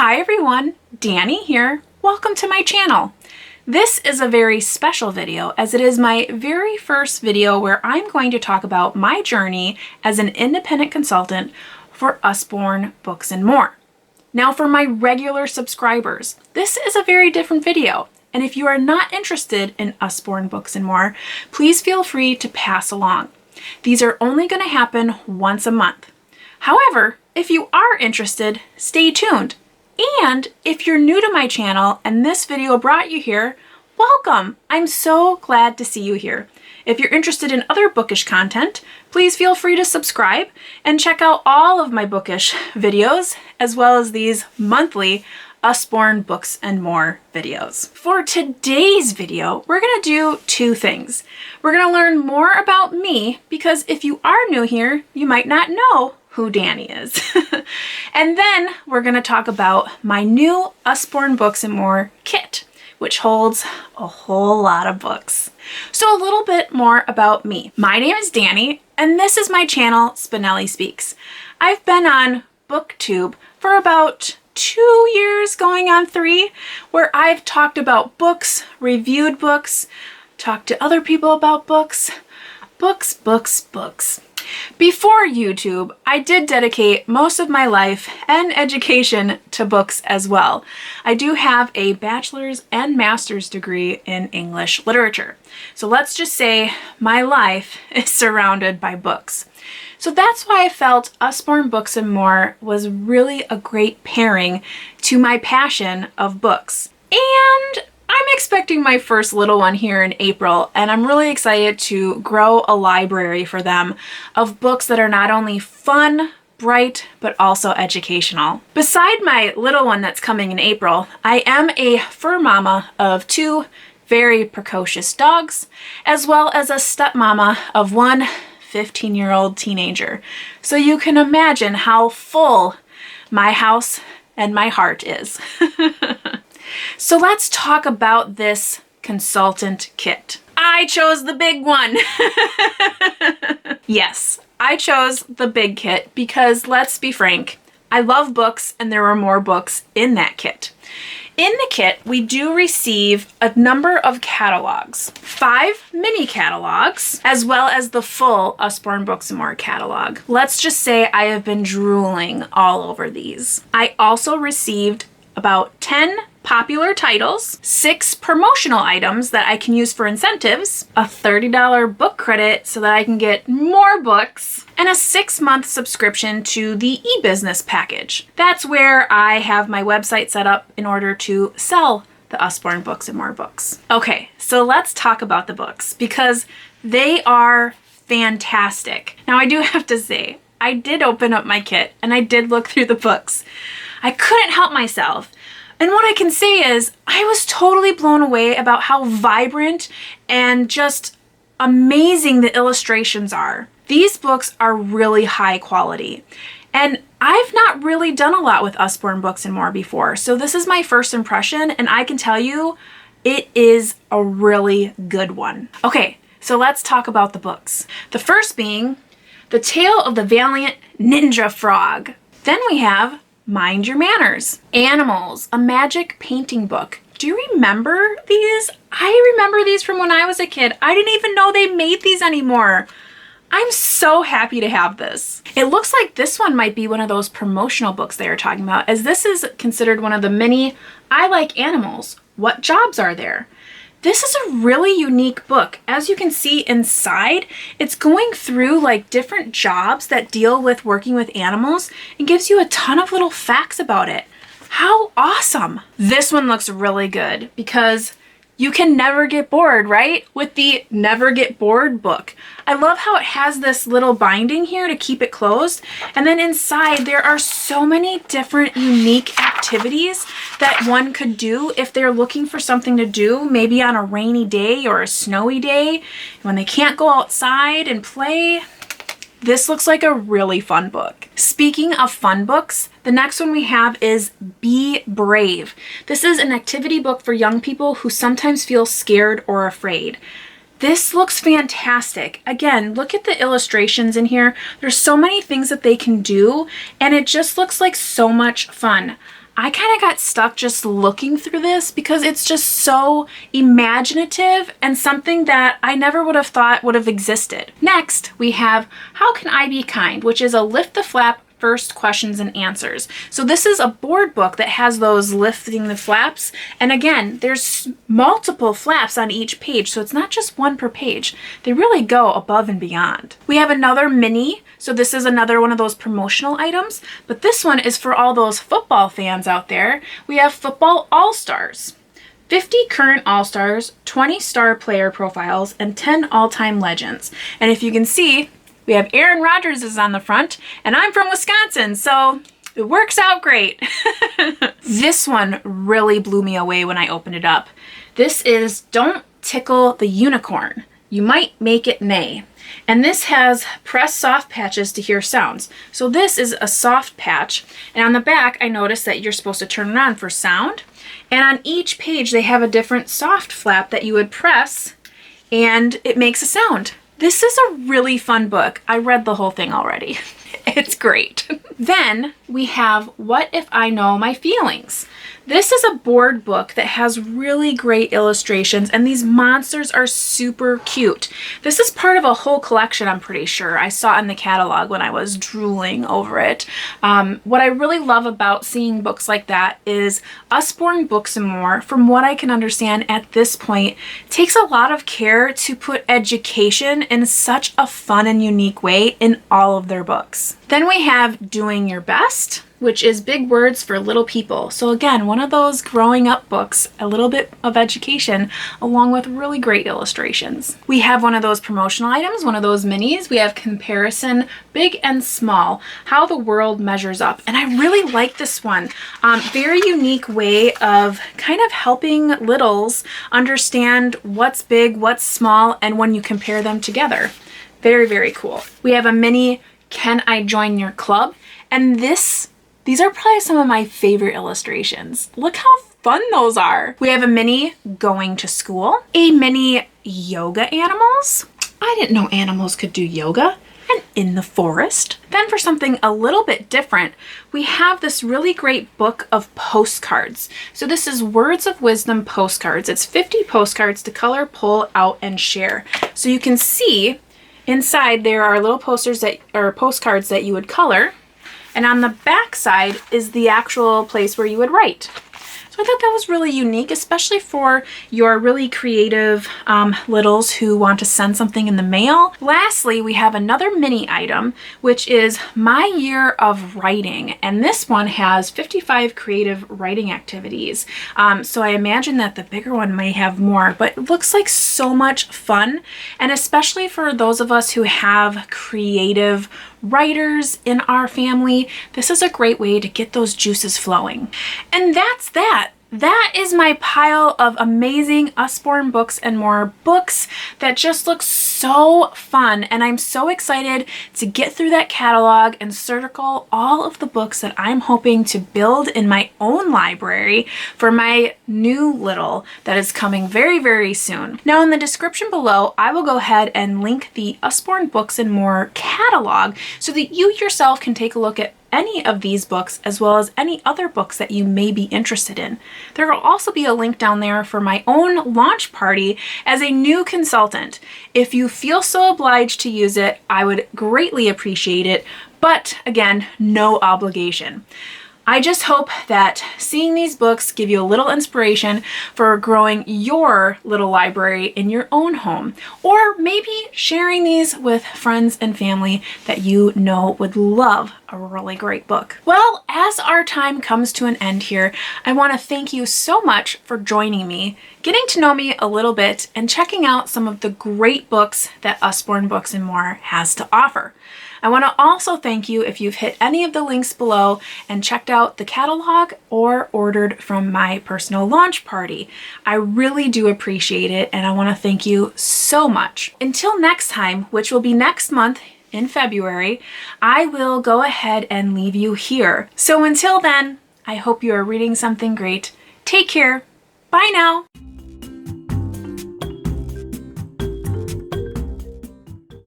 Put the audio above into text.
Hi everyone, Danny here. Welcome to my channel. This is a very special video as it is my very first video where I'm going to talk about my journey as an independent consultant for Usborne Books More. Now for my regular subscribers, this is a very different video. And if you are not interested in Usborne Books More, please feel free to pass along. These are only going to happen once a month. However, if you are interested, stay tuned. And if you're new to my channel and this video brought you here, welcome! I'm so glad to see you here. If you're interested in other bookish content, please feel free to subscribe and check out all of my bookish videos, as well as these monthly Usborne Books and More videos. For today's video, we're gonna do two things. We're gonna learn more about me, because if you are new here, you might not know who Danny is. And then we're gonna talk about my new Usborne Books and More kit, which holds a whole lot of books. So a little bit more about me. My name is Danny, and this is my channel, Spenelli Speaks. I've been on booktube for about 2 years, going on 3, where I've talked about books, reviewed books, talked to other people about books. Books. Before YouTube, I did dedicate most of my life and education to books as well. I do have a bachelor's and master's degree in English literature. So let's just say my life is surrounded by books. So that's why I felt Usborne Books and More was really a great pairing to my passion of books. And I'm expecting my first little one here in April, and I'm really excited to grow a library for them of books that are not only fun, bright, but also educational. Beside my little one that's coming in April, I am a fur mama of 2 very precocious dogs, as well as a stepmama of 1 15-year-old teenager. So you can imagine how full my house and my heart is. So let's talk about this consultant kit. I chose the big one. Yes, I chose the big kit because, let's be frank, I love books and there are more books in that kit. In the kit, we do receive a number of catalogs, 5 mini catalogs, as well as the full Usborne Books and More catalog. Let's just say I have been drooling all over these. I also received about 10 popular titles, 6 promotional items that I can use for incentives, a $30 book credit so that I can get more books, and a 6-month subscription to the e-business package. That's where I have my website set up in order to sell the Usborne Books and More books. Okay, so let's talk about the books because they are fantastic. Now I do have to say, I did open up my kit and I did look through the books. I couldn't help myself. And what I can say is I was totally blown away about how vibrant and just amazing the illustrations are. These books are really high quality. And I've not really done a lot with Usborne Books and More before. So this is my first impression and I can tell you it is a really good one. Okay, so let's talk about the books. The first being The Tale of the Valiant Ninja Frog. Then we have Mind Your Manners. Animals, a magic painting book. Do you remember these? I remember these from when I was a kid. I didn't even know they made these anymore. I'm so happy to have this. It looks like this one might be one of those promotional books they are talking about, as this is considered one of the mini I Like Animals. What Jobs Are There? This is a really unique book. As you can see inside, it's going through like different jobs that deal with working with animals and gives you a ton of little facts about it. How awesome! This one looks really good because you can never get bored, right? With the Never Get Bored book. I love how it has this little binding here to keep it closed. And then inside there are so many different unique activities that one could do if they're looking for something to do, maybe on a rainy day or a snowy day when they can't go outside and play. This looks like a really fun book. Speaking of fun books, the next one we have is Be Brave. This is an activity book for young people who sometimes feel scared or afraid. This looks fantastic. Again, look at the illustrations in here. There's so many things that they can do, and it just looks like so much fun. I kind of got stuck just looking through this because it's just so imaginative and something that I never would have thought would have existed. Next, we have How Can I Be Kind, which is a lift the flap first questions and answers. So this is a board book that has those lifting the flaps. And again, there's multiple flaps on each page. So it's not just one per page. They really go above and beyond. We have another mini. So this is another one of those promotional items, but this one is for all those football fans out there. We have Football All-Stars. 50 current All-Stars, 20 star player profiles, and 10 all-time legends. And if you can see, we have Aaron Rodgers is on the front, and I'm from Wisconsin, so it works out great. This one really blew me away when I opened it up. This is Don't Tickle the Unicorn. You might make it neigh. And this has press soft patches to hear sounds. So this is a soft patch. And on the back, I noticed that you're supposed to turn it on for sound. And on each page, they have a different soft flap that you would press, and it makes a sound. This is a really fun book. I read the whole thing already. It's great. Then we have What If I Know My Feelings? This is a board book that has really great illustrations, and these monsters are super cute. This is part of a whole collection, I'm pretty sure. I saw it in the catalog when I was drooling over it. What I really love about seeing books like that is Usborne Books More, from what I can understand at this point, takes a lot of care to put education in such a fun and unique way in all of their books. Then we have Doing Your Best, which is big words for little people. So again, one of those growing up books, a little bit of education, along with really great illustrations. We have one of those promotional items, one of those minis. We have Comparison, Big and Small, How the World Measures Up. And I really like this one. Very unique way of kind of helping littles understand what's big, what's small, and when you compare them together. Very, very cool. We have a mini, Can I Join Your Club? And these are probably some of my favorite illustrations. Look how fun those are. We have a mini, Going to School, a mini, Yoga Animals. I didn't know animals could do yoga. And In the Forest. Then for something a little bit different, we have this really great book of postcards. So this is Words of Wisdom postcards. It's 50 postcards to color, pull out, and share. So you can see inside there are little postcards that you would color. And on the back side is the actual place where you would write. So I thought that was really unique, especially for your really creative littles who want to send something in the mail. Lastly, we have another mini item, which is My Year of Writing. And this one has 55 creative writing activities. So I imagine that the bigger one may have more, but it looks like so much fun. And especially for those of us who have creative writers in our family, this is a great way to get those juices flowing. And that's that. That is my pile of amazing Usborne Books and More books that just look so fun. And I'm so excited to get through that catalog and circle all of the books that I'm hoping to build in my own library for my new little that is coming very, very soon. Now in the description below, I will go ahead and link the Usborne Books and More catalog so that you yourself can take a look at any of these books as well as any other books that you may be interested in. There will also be a link down there for my own launch party as a new consultant. If you feel so obliged to use it, I would greatly appreciate it, but again, no obligation. I just hope that seeing these books give you a little inspiration for growing your little library in your own home, or maybe sharing these with friends and family that you know would love a really great book. Well, as our time comes to an end here, I want to thank you so much for joining me, getting to know me a little bit, and checking out some of the great books that Usborne Books and More has to offer. I want to also thank you if you've hit any of the links below and checked out the catalog or ordered from my personal launch party. I really do appreciate it, and I want to thank you so much. Until next time, which will be next month in February, I will go ahead and leave you here. So until then, I hope you are reading something great. Take care. Bye now.